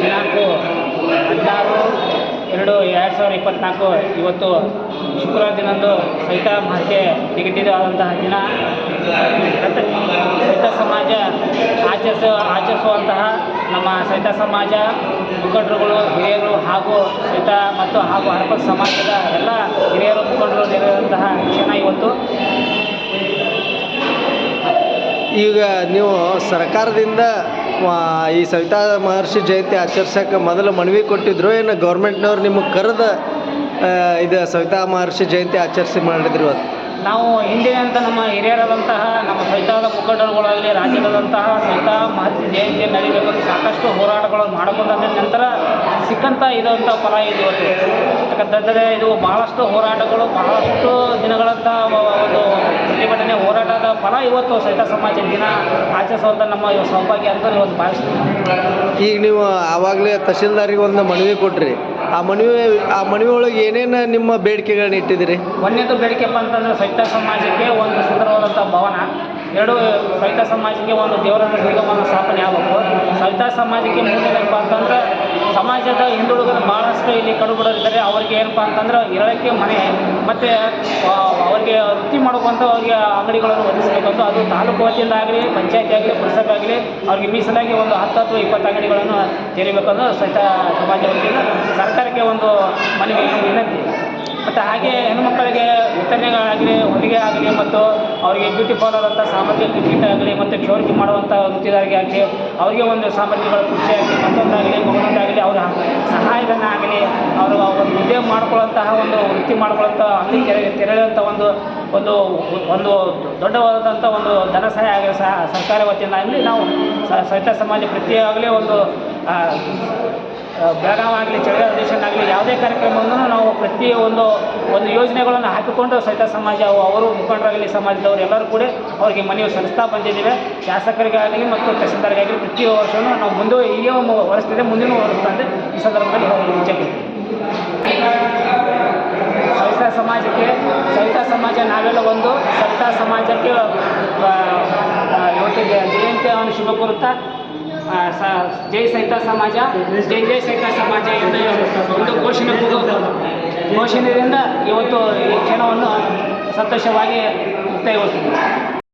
ದಿನಾಂಕ 16/2/2024 ಇವತ್ತು ಶುಕ್ರವಾರ ದಿನದಂದು ಸಹಿತ ಮಹತ್ಯೆ ನಿಗದಿತವಾದಂತಹ ದಿನ. ಸಹಿತ ಸಮಾಜ ಆಚರಿಸುವಂತಹ ನಮ್ಮ ಸಹಿತ ಸಮಾಜ ಮುಖಂಡರುಗಳು, ಹಿರಿಯರು ಹಾಗೂ ಸಹಿತ ಮತ್ತು ಹರಪದ ಸಮಾಜದ ಎಲ್ಲ ಹಿರಿಯರು ಮುಖಂಡರು ನೆರವೇರುವಂತಹ ಕ್ಷಣ ಇವತ್ತು. ಈಗ ನೀವು ಸರ್ಕಾರದಿಂದ ಈ ಸವಿತಾ ಮಹರ್ಷಿ ಜಯಂತಿ ಆಚರಿಸೋಕೆ ಮೊದಲು ಮನವಿ ಕೊಟ್ಟಿದ್ರು, ಏನು ಗೌರ್ಮೆಂಟ್ನವ್ರು ನಿಮಗೆ ಕರೆದು ಇದು ಸವಿತಾ ಮಹರ್ಷಿ ಜಯಂತಿ ಆಚರಿಸಿ ಮಾಡಿದ್ರು? ನಾವು ಹಿಂದಿನಂತ ನಮ್ಮ ಹಿರಿಯರಾದಂತಹ ನಮ್ಮ ಸವಿತಾದ ಮುಖಂಡರುಗಳಾಗಲಿ ರಾಜ್ಯದಾದಂತಹ ಸವಿತಾ ಮಹರ್ಷಿ ಜಯಂತಿ ನಡೀಬೇಕಂದ್ರೆ ಸಾಕಷ್ಟು ಹೋರಾಟಗಳನ್ನು ಮಾಡಿಕೊಂಡ ನಂತರ ಸಿಕ್ಕಂಥ ಇದಂಥ ಫಲ ಇದು ಇವತ್ತು. ಯಾಕಂತಂದರೆ ಇದು ಬಹಳಷ್ಟು ಹೋರಾಟಗಳು, ಬಹಳಷ್ಟು ದಿನಗಳಂಥ ಒಂದು ಪ್ರತಿಭಟನೆ ಹೋರಾಟದ ಫಲ ಇವತ್ತು ಸವಿತಾ ಸಮಾಜ ದಿನ ಆಚರಿಸುವಂಥ ನಮ್ಮ ಸೌಭಾಗ್ಯ ಅಂತ ಇವತ್ತು ಭಾವಿಸ್ತೀವಿ. ಈಗ ನೀವು ಆವಾಗಲೇ ತಹಶೀಲ್ದಾರಿಗೆ ಒಂದು ಮನವಿ ಕೊಟ್ರಿ, ಆ ಮನವಿ ಒಳಗೆ ಏನೇನು ನಿಮ್ಮ ಬೇಡಿಕೆಗಳನ್ನ ಇಟ್ಟಿದ್ದೀರಿ? ಒಂದನೇದು ಬೇಡಿಕೆಪ್ಪ ಅಂತಂದರೆ ಸವಿತಾ ಸಮಾಜಕ್ಕೆ ಒಂದು ಸುಂದರವಾದಂಥ ಭವನ, ಎರಡು ಸವಿತಾ ಸಮಾಜಕ್ಕೆ ಒಂದು ದೇವರ ನಿರ್ಗಮನ ಸ್ಥಾಪನೆ ಆಗಬೇಕು. ಸವಿತಾ ಸಮಾಜಕ್ಕೆ ಮೂರನೇದಪ್ಪ ಅಂತಂದ್ರೆ ಸಮಾಜದ ಹಿಂದುಳಿದ ಭಾಳಷ್ಟು ಇಲ್ಲಿ ಕಡುಬಡರಿದ್ದಾರೆ, ಅವ್ರಿಗೆ ಏನಪ್ಪ ಅಂತಂದ್ರೆ ಇರಲಿಕ್ಕೆ ಮನೆ ಮತ್ತು ಅವರಿಗೆ ವೃತ್ತಿ ಮಾಡ್ಕೊಂತ ಅವರಿಗೆ ಅಂಗಡಿಗಳನ್ನು ಒದಗಿಸಬೇಕಂತ, ಅದು ತಾಲೂಕು ವತಿಯಿಂದ ಆಗಲಿ ಪಂಚಾಯತಿ ಆಗಲಿ ಪುರಸಭೆ ಆಗಲಿ ಅವ್ರಿಗೆ ಮೀಸಲಾಗಿ ಒಂದು 10 ಅಥವಾ 20 ಅಂಗಡಿಗಳನ್ನು ತೆರಿಬೇಕಂದ್ರೆ ಸಹಿತ ಸಮಾಜ ವತಿಯಿಂದ ಸರ್ಕಾರಕ್ಕೆ ಒಂದು ಮನವಿ ವಿನಂತಿ. ಮತ್ತು ಹಾಗೆ ಹೆಣ್ಣುಮಕ್ಕಳಿಗೆ ವಿತರಣೆಗಳಾಗಲಿ, ಹೊಲಿಗೆ ಆಗಲಿ ಮತ್ತು ಅವರಿಗೆ ಬ್ಯೂಟಿ ಪಾರ್ಲರ್ ಅಂತ ಸಾಮಗ್ರಿ ಕಿಟ್ ಆಗಲಿ ಮತ್ತು ಕ್ಷೌರಿಕೆ ಮಾಡುವಂಥ ವೃತ್ತಿದಾರಿಗೆ ಆಗಲಿ ಅವರಿಗೆ ಒಂದು ಸಾಮಗ್ರಿಗಳ ಕುರ್ಚಿ ಆಗಲಿ ಮತ್ತೊಂದಾಗಲಿ ಮಗನೊಂದಾಗಲಿ ಅವರ ಸಹಾಯಧನ ಆಗಲಿ ಅವರು ಒಂದು ಉದ್ಯೋಗ ಮಾಡ್ಕೊಳ್ಳೋಂತಹ ಒಂದು ವೃತ್ತಿ ಮಾಡ್ಕೊಳ್ಳೋಂಥ ಅಂಗಡಿ ತೆರೆಯುವಂಥ ಒಂದು ದೊಡ್ಡವಾದಂಥ ಒಂದು ಧನ ಸಹಾಯ ಆಗಲಿ ಸರ್ಕಾರ ವತಿಯಿಂದ ಆಗಲಿ ನಾವು ಸಹಿತ ಸಮಾಜ ಪ್ರತಿಯಾಗಲಿ ಒಂದು ಬೆಳಗಾವಿ ಆಗಲಿ ಚಳಿಗಾಲ ಅಧಿವೇಶನ ಆಗಲಿ ಯಾವುದೇ ಕಾರ್ಯಕ್ರಮವನ್ನು ನಾವು ಪ್ರತಿ ಒಂದು ಯೋಜನೆಗಳನ್ನು ಹಾಕಿಕೊಂಡು ಸಹಿತ ಸಮಾಜ ಅವರು ಮುಖಂಡರಾಗಲಿ ಸಮಾಜದವರು ಎಲ್ಲರೂ ಕೂಡ ಅವರಿಗೆ ಮನವಿ ಸಲ್ಲಿಸ್ತಾ ಬಂದಿದ್ದೇವೆ. ಶಾಸಕರಿಗಾಗಲಿ ಮತ್ತು ತಹಸೀಲ್ದಾರ್ಗಾಗಲಿ ಪ್ರತಿ ವರ್ಷವೂ ನಾವು ಮುಂದೆ ಹೀಗೆ ಹೊರಿಸ್ತಿದೆ, ಮುಂದಿನ ಹೊರಿಸ್ತಾ ಅಂದರೆ ಈ ಸಂದರ್ಭದಲ್ಲಿ ಮುಂಚೆಗೆ ಸವಿತಾ ಸಮಾಜ ನಾವೆಲ್ಲ ಒಂದು ಸವಿತಾ ಸಮಾಜಕ್ಕೆ ಇವತ್ತು ಜಯಂತಿಯನ್ನು ಶುಭ ಕೋರುತ್ತಾ ಜೈ ಸಹಿತಾ ಸಮಾಜ, ಜೈ ಜೈ ಸಹಿತಾ ಸಮಾಜ ಎಂದು ಒಂದು ಘೋಷಣೆಯಿಂದ ಇವತ್ತು ಈ ಕ್ಷಣವನ್ನು ಸಂತೋಷವಾಗಿ ಮುಕ್ತಾಯಗೊಳಿಸಿದ್ದೀವಿ.